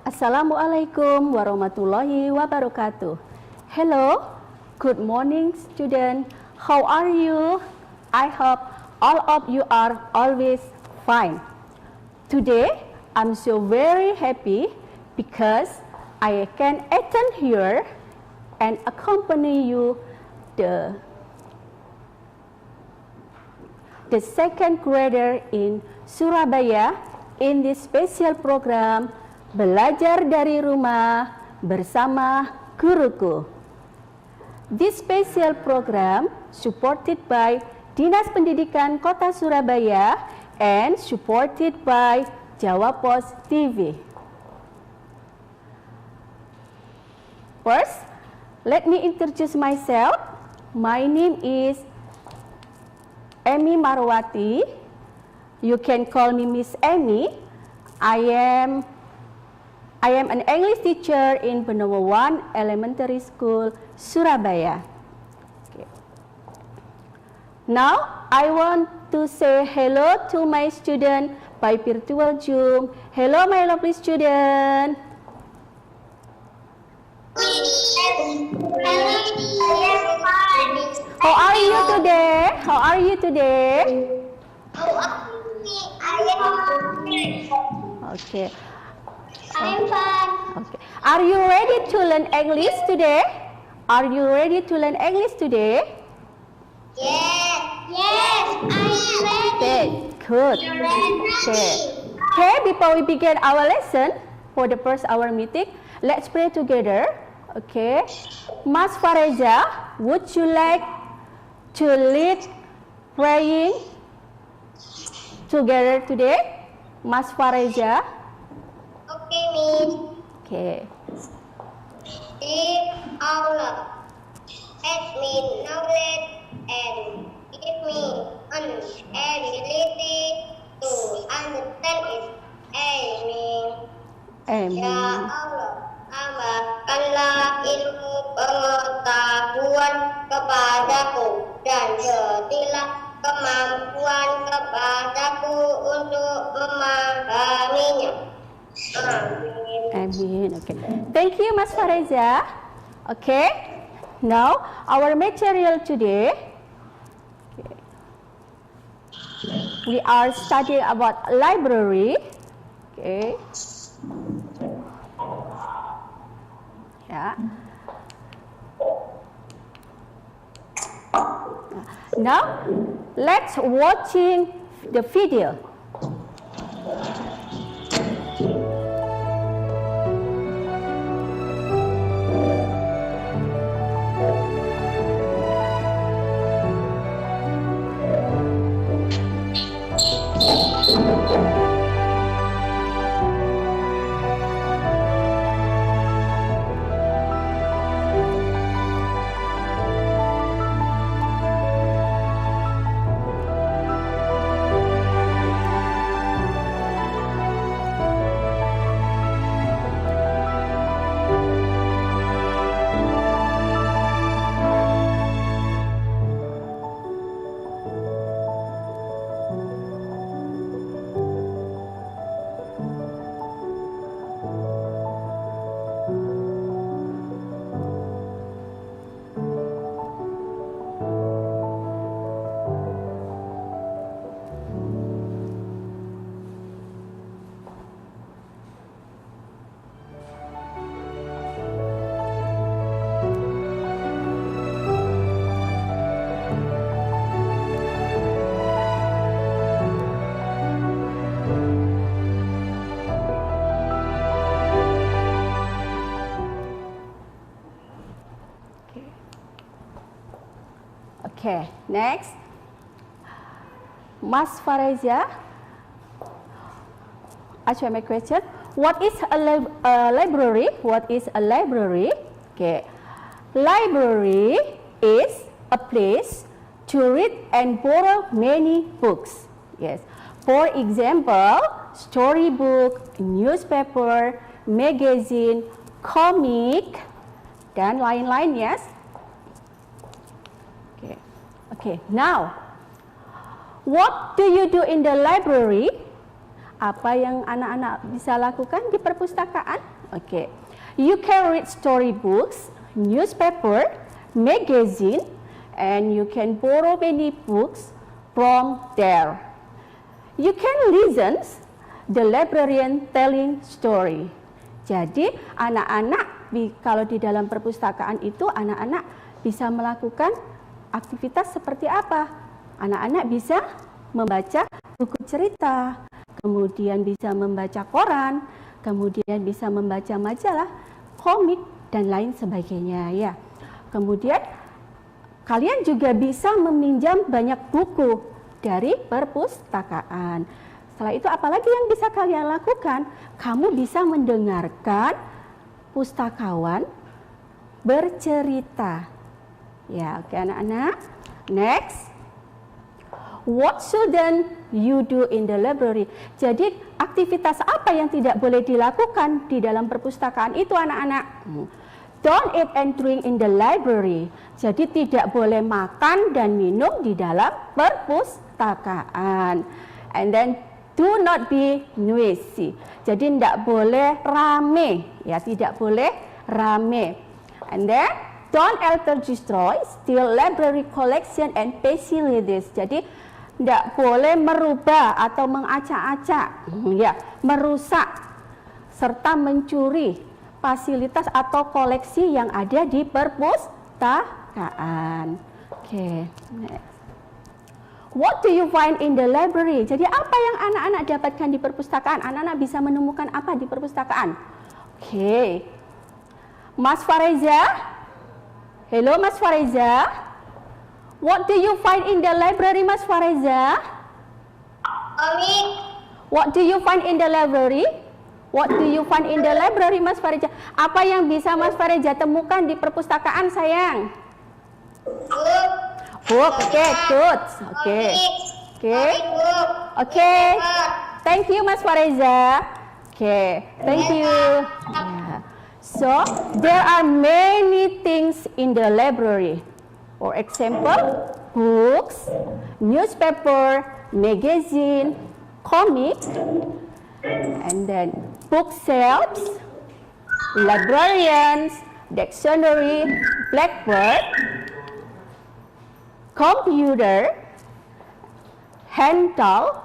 Assalamualaikum warahmatullahi wabarakatuh. Hello, good morning student. How are you? I hope all of you are always fine. Today, I'm so very happy because I can attend here and accompany you the second grader in Surabaya in this special program Belajar dari Rumah bersama Guruku. This special program supported by Dinas Pendidikan Kota Surabaya and supported by Jawa Pos TV. First, let me introduce myself. My name is Emi Marwati. You can call me Miss Emi. I am an English teacher in Benowo 1 Elementary School, Surabaya. Okay. Now, I want to say hello to my student by virtual Zoom. Hello, my lovely student. How are you today? How are you today? Okay. I'm fine. Okay. Are you ready to learn English today? Are you ready to learn English today? Yes. Yes, I am ready. Okay, good. Okay, before we begin our lesson for the first hour meeting, let's pray together. Okay. Mas Fareza, would you like to lead praying together today? Mas Fareza. Okay, Miss. Okay. Dear Allah, help me knowledge and give me ability to understand it. Amen. Amen. Ya Allah, tambahkanlah ilmu pengetahuan kepadaku dan berilah kemampuan kepadaku untuk memahaminya. Amin. Okay. Thank you, Mas Fareza. Okay. Now, our material today. Okay. We are studying about library. Okay. Yeah. Now, let's watching the video. Okay, next. Mas Fareza, answer my question. What is a library? What is a library? Okay. Library is a place to read and borrow many books. Yes. For example, storybook, newspaper, magazine, comic, dan lain-lain, yes. Okay, now, what do you do in the library? Apa yang anak-anak bisa lakukan di perpustakaan? Okay. You can read storybooks, newspaper, magazine, and you can borrow many books from there. You can listen the librarian telling story. Jadi anak-anak kalau di dalam perpustakaan itu anak-anak bisa melakukan aktivitas seperti apa? Anak-anak bisa membaca buku cerita, kemudian bisa membaca koran, kemudian bisa membaca majalah, komik, dan lain sebagainya ya. Kemudian kalian juga bisa meminjam banyak buku dari perpustakaan. Setelah itu apalagi yang bisa kalian lakukan? Kamu bisa mendengarkan pustakawan bercerita. Ya, oke anak-anak. Next. What shouldn't you do in the library? Jadi aktivitas apa yang tidak boleh dilakukan di dalam perpustakaan itu anak-anak? Don't eat and drink in the library. Jadi tidak boleh makan dan minum di dalam perpustakaan. And then do not be noisy. Jadi tidak boleh rame, ya tidak boleh rame. And then don't alter, destroy, steal library collection and facilities. Jadi tidak boleh merubah atau mengacak-acak, ya, merusak serta mencuri fasilitas atau koleksi yang ada di perpustakaan. Oke, next. What do you find in the library? Jadi apa yang anak-anak dapatkan di perpustakaan? Anak-anak bisa menemukan apa di perpustakaan? Oke. Mas Fareza? Hello Mas Fareza? What do you find in the library, Mas Fareza? Komik. What do you find in the library? What do you find in the library, Mas Fareza? Apa yang bisa Mas Fareza temukan di perpustakaan, sayang? Book, okay, good. Okay. Okay. Okay. Thank you, Mas Fareza. Okay, thank you. Yeah. So, there are many things in the library. For example, books, newspaper, magazine, comics, and then bookshelves, librarians, dictionary, blackboard, computer, handle,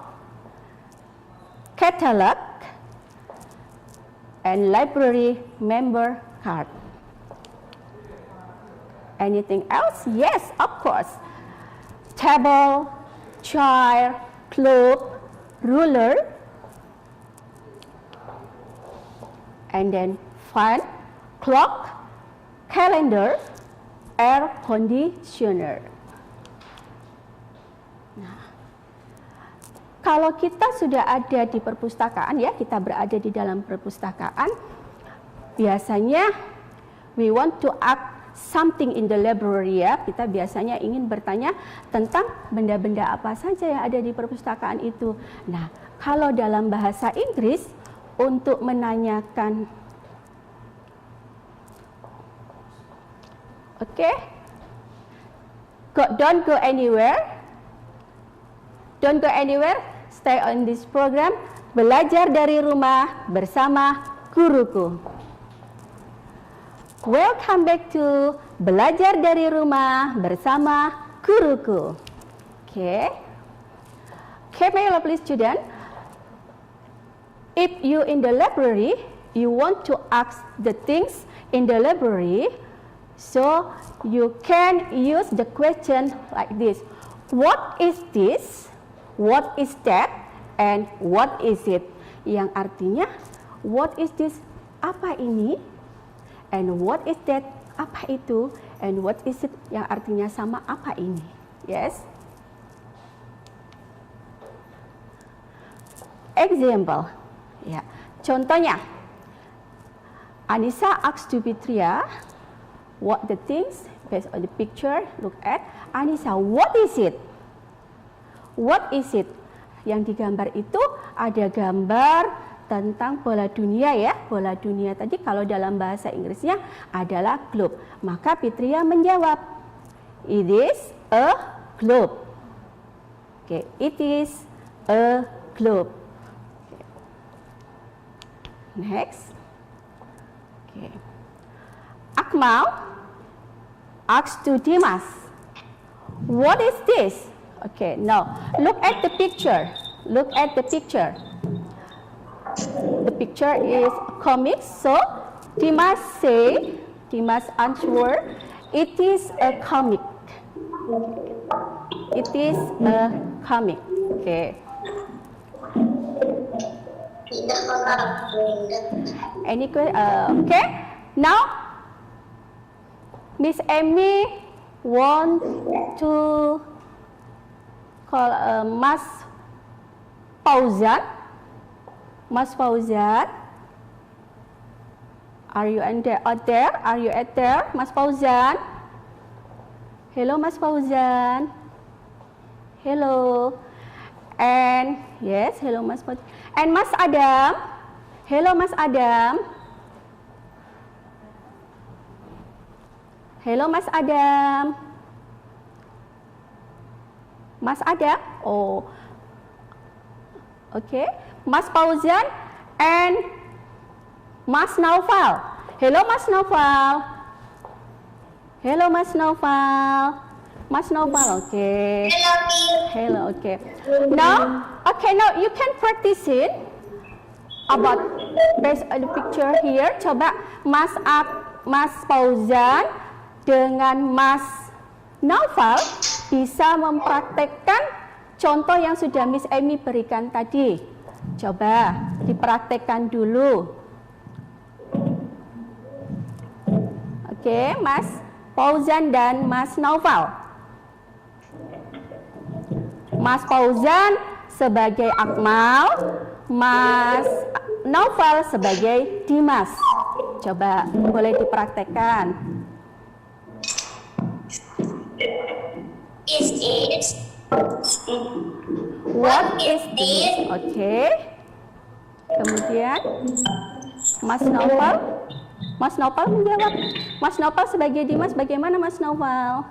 catalog, and library member card. Anything else? Yes, of course. Table, chair, clock, ruler, and then fan, clock, calendar, air conditioner. Nah, kalau kita sudah ada di perpustakaan, ya, kita berada di dalam perpustakaan, biasanya we want to ask something in the library, ya. Kita biasanya ingin bertanya tentang benda-benda apa saja yang ada di perpustakaan itu. Nah, kalau dalam bahasa Inggris untuk menanyakan, okay, don't go anywhere, stay on this program, belajar dari rumah bersama guruku. Welcome back to belajar dari rumah bersama guruku. Okay. Okay, my lovely student. If you in the library, you want to ask the things in the library, so you can use the question like this. What is this? What is that? And what is it? Yang artinya, what is this? Apa ini? And what is that? Apa itu? And what is it? Yang artinya sama apa ini? Yes. Example. Ya. Contohnya, Anissa asks to Fitria, what the things based on the picture? Look at Anissa. What is it? What is it? Yang digambar itu ada gambar tentang bola dunia, ya. Bola dunia tadi kalau dalam bahasa Inggrisnya adalah globe. Maka Fitria menjawab, it is a globe. Okay, it is a globe. Next. Okay. Akmal asked to Dimas, what is this? Okay, now look at the picture. Look at the picture. The picture is comic, so Dimas answer, it is a comic. It is a comic. Okay. Any question? Okay. Now, Miss Amy want to call Mas Fauzan. Mas Fauzan, are you out there? Are you at there, Mas Fauzan? Hello, Mas Fauzan. Hello. And yes, hello, Mas Fauzan. And Mas Adam. Hello, Mas Adam. Hello, Mas Adam. Mas Adam. Oh. Okay. Mas Fauzan and Mas Naufal. Hello, Mas Naufal. Hello, Mas Naufal. Mas Naufal, okay. Hello, Hello, okay. Now you can practice it about based on the picture here. Coba Mas Fauzan dengan Mas Naufal bisa mempraktekkan contoh yang sudah Miss Amy berikan tadi. Coba dipraktekkan dulu. Oke, Mas Fauzan dan Mas Naufal. Mas Fauzan sebagai Akmal, Mas Naufal sebagai Dimas. Coba boleh dipraktekkan. What is this? Oke. Kemudian Mas Naufal menjawab. Mas Naufal sebagai Dimas, bagaimana Mas Naufal?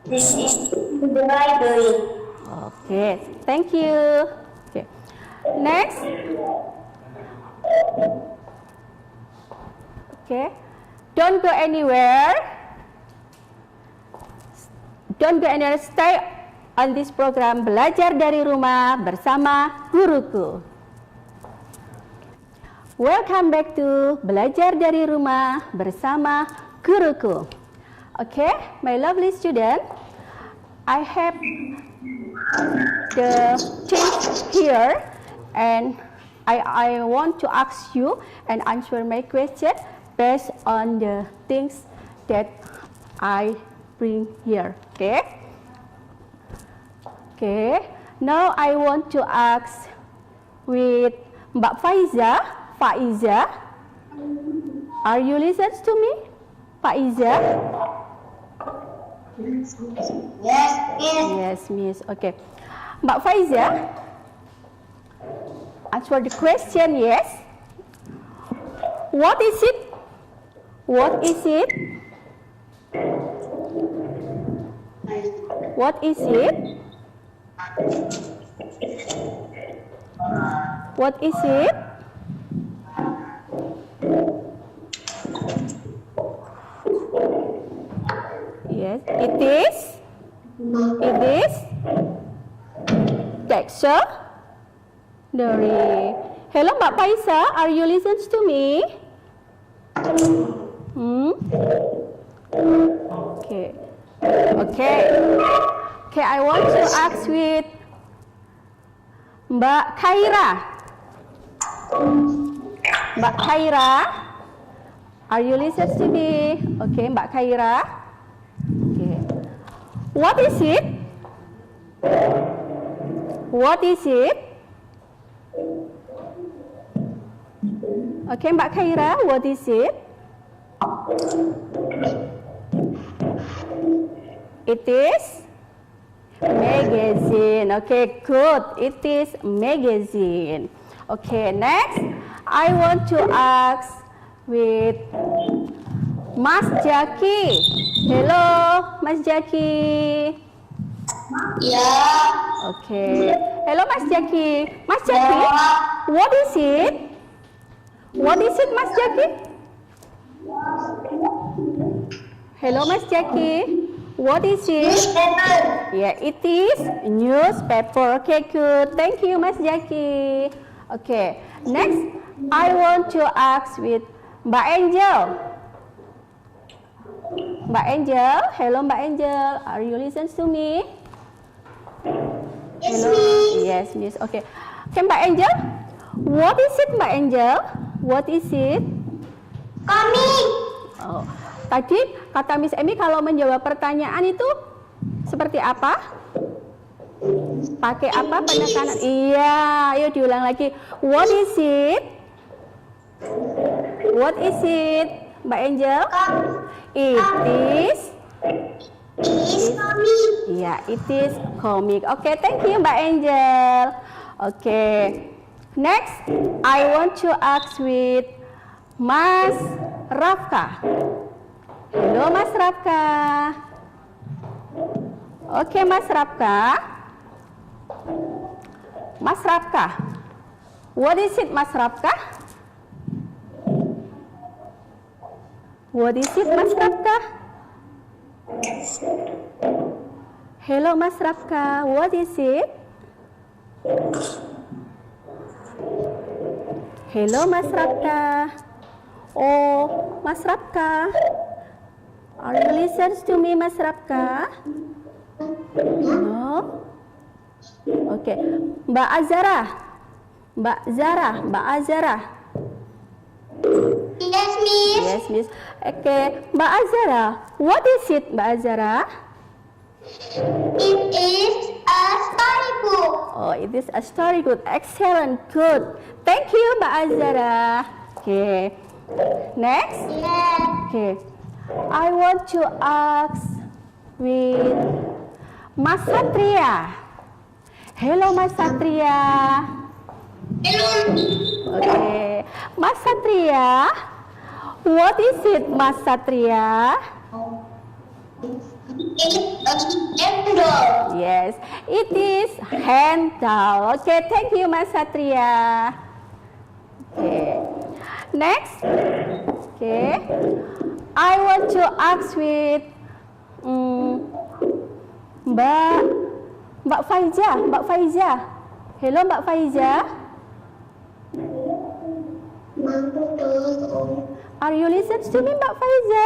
This is the library. Oke, thank you. Oke. Next. Oke. Don't go anywhere. Don't go anywhere. Stay on this program Belajar dari Rumah bersama Guruku. Welcome back to Belajar dari Rumah bersama Guruku. Okay, my lovely student, I have the things here and I want to ask you and answer my question based on the things that I bring here. Okay? Okay, now I want to ask with Mbak Faiza. Are you listening to me? Faiza? Yes, Miss. Yes, Miss. Okay. Mbak Faiza, answer the question, yes. What is it? What is it? What is it? What is it? Yes, it is. It is. Dictionary. Hello, Mbak Faisa, are you listening to me? Okay. Okay. Okay, I want to ask with Mbak Khaira. Mbak Khaira, are you listening to me? Okay, Mbak Khaira. Okay. What is it? What is it? Okay, Mbak Khaira, what is it? It is magazine. Okay, good. It is magazine. Okay, next I want to ask with Mas Jaki. Hello, Mas Jaki. Yeah. Okay. Hello, Mas Jaki. Mas Jaki, what is it? What is it, Mas Jaki? Hello, Mas Jackie. What is it? Newspaper. Yeah, it is newspaper. Okay, good. Thank you, Mas Jackie. Okay, next I want to ask with Mbak Angel. Mbak Angel, hello Mbak Angel. Are you listen to me? Yes, Hello. Miss. Yes, Miss. Okay. Okay, Mbak Angel. What is it, Mbak Angel? What is it? Komik. Oh, tadi kata Miss Emi kalau menjawab pertanyaan itu seperti apa? Pakai apa penekanan? Iya, ayo diulang lagi. What is it? What is it, Mbak Angel? It is. Is komik. Iya, it is comic. Oke, thank you Mbak Angel. Oke, next I want to ask with Mas Rafka. Halo Mas Rafka. Oke Mas Rafka. Mas Rafka. What is it Mas Rafka? What is it Mas Rafka? Hello Mas Rafka. What is it? Hello Mas Rafka. Oh, Mas Rafka. Are you listen to me, Mas Rafka? No. Oke, Mbak Azara. Mbak Zara, Mbak Azara. Yes, Miss. Yes, Miss. Oke, Mbak Azara. What is it, Mbak Azara? It is a storybook. Oh, it is a story. Good, excellent, good. Thank you, Mbak Azara. Oke, next. Yeah. Okay, I want to ask with Mas Satria. Hello Mas Satria. Hello. Okay, Mas Satria. What is it, Mas Satria? It's a handle. Yes, it is handle. Okay, thank you Mas Satria. Okay, next. Okay, I want to ask with Mbak Faiza. Mbak Faiza. Hello Mbak Faiza. Are you listen to me Mbak Faiza?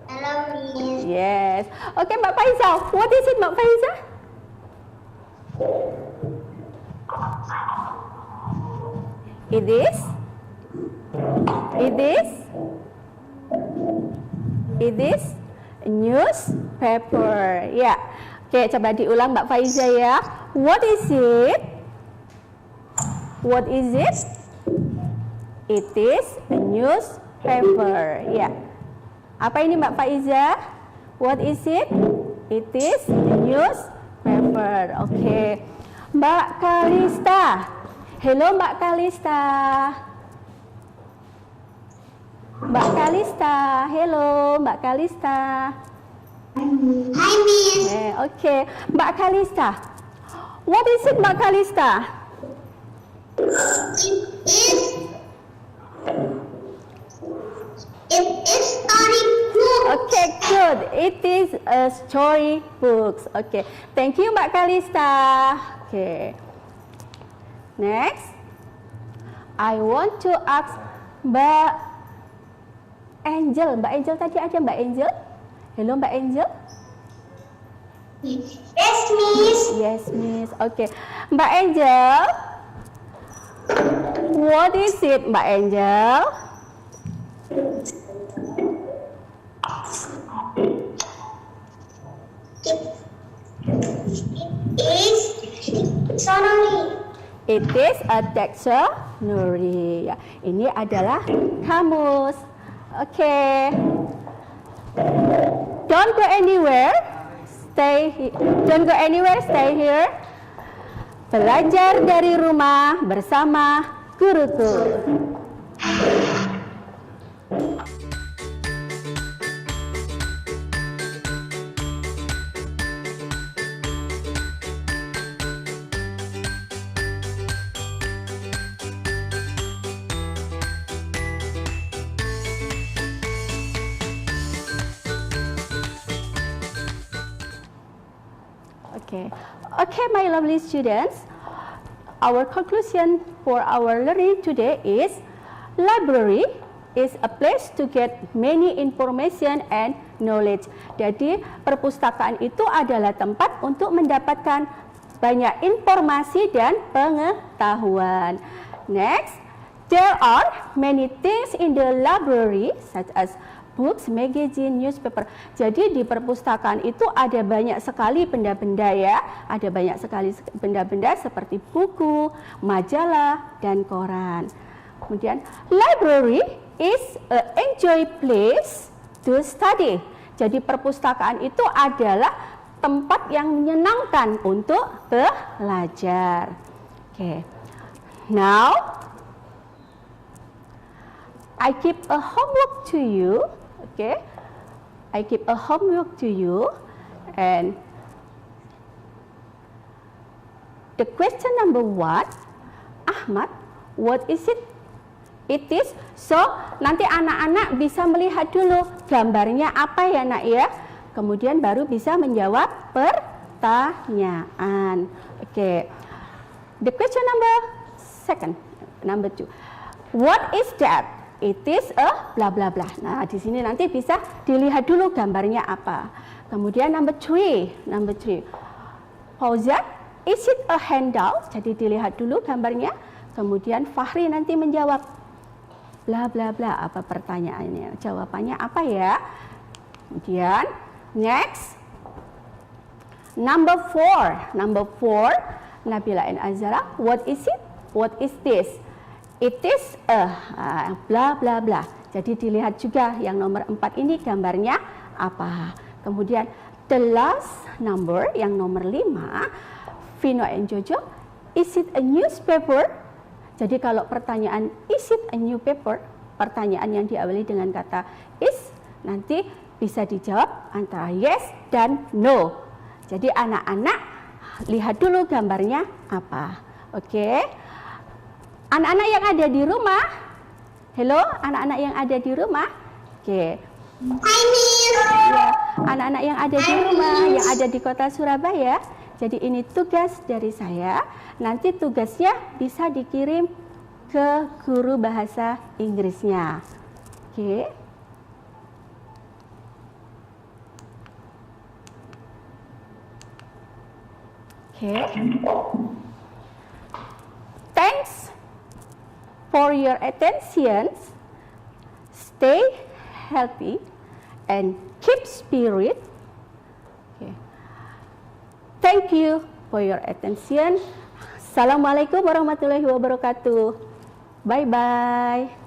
Hello, Miss. Yes. Okay Mbak Faiza. What is it Mbak Faiza? It is. It is. It is newspaper. Ya. Oke, coba diulang Mbak Faiza ya. What is it? What is it? It is a newspaper. Ya. Apa ini Mbak Faiza? What is it? It is a newspaper. Oke. Mbak Kalista. Hello Mbak Kalista. Mbak Kalista. Hello Mbak Kalista. Hi, Miss. Oke. Mbak Kalista. What is it Mbak Kalista? It is storybook. Okay, good. It is a story books. Okay, thank you Mbak Kalista. Okay. Next, I want to ask Mbak Angel. Mbak Angel tadi ada Mbak Angel? Hello Mbak Angel. Yes, Miss. Yes, Miss. Okay, Mbak Angel. What is it, Mbak Angel? Is dictionary. It is a dictionary. Ya, ini adalah kamus. Oke. Don't go anywhere. Don't go anywhere. Stay here. Belajar dari rumah bersama guruku. Okay, my lovely students. Our conclusion for our learning today is library is a place to get many information and knowledge. Jadi perpustakaan itu adalah tempat untuk mendapatkan banyak informasi dan pengetahuan. Next, there are many things in the library such as books, magazine, newspaper. Jadi di perpustakaan itu ada banyak sekali benda-benda ya. Ada banyak sekali benda-benda seperti buku, majalah, dan koran. Kemudian, library is an enjoy place to study. Jadi perpustakaan itu adalah tempat yang menyenangkan untuk belajar. Now I give a homework to you. I give a homework to you, and the question number 1, Ahmad, what is it? It is. So nanti anak-anak bisa melihat dulu gambarnya apa ya nak ya. Kemudian baru bisa menjawab pertanyaan. The question number 2. What is that? It is a bla bla bla. Nah, di sini nanti bisa dilihat dulu gambarnya apa. Kemudian number 3. Fauzan, is it a handout? Jadi dilihat dulu gambarnya. Kemudian Fahri nanti menjawab bla bla bla, apa pertanyaannya? Jawabannya apa ya? Kemudian next, number 4. Nabila and Azara, what is it? What is this? It is a bla bla bla. Jadi dilihat juga yang nomor 4 ini gambarnya apa. Kemudian the last number, yang nomor 5, Vino and Jojo, is it a newspaper? Jadi kalau pertanyaan is it a new paper, pertanyaan yang diawali dengan kata is, nanti bisa dijawab antara yes dan no. Jadi anak-anak lihat dulu gambarnya apa. Anak-anak yang ada di rumah, hello, anak-anak yang ada di rumah, Hi, Miss. Ya, anak-anak yang ada di rumah, yang ada di kota Surabaya. Jadi ini tugas dari saya. Nanti tugasnya bisa dikirim ke guru bahasa Inggrisnya. Thanks for your attention. Stay healthy and keep spirit. Thank you for your attention. Assalamualaikum warahmatullahi wabarakatuh. Bye bye.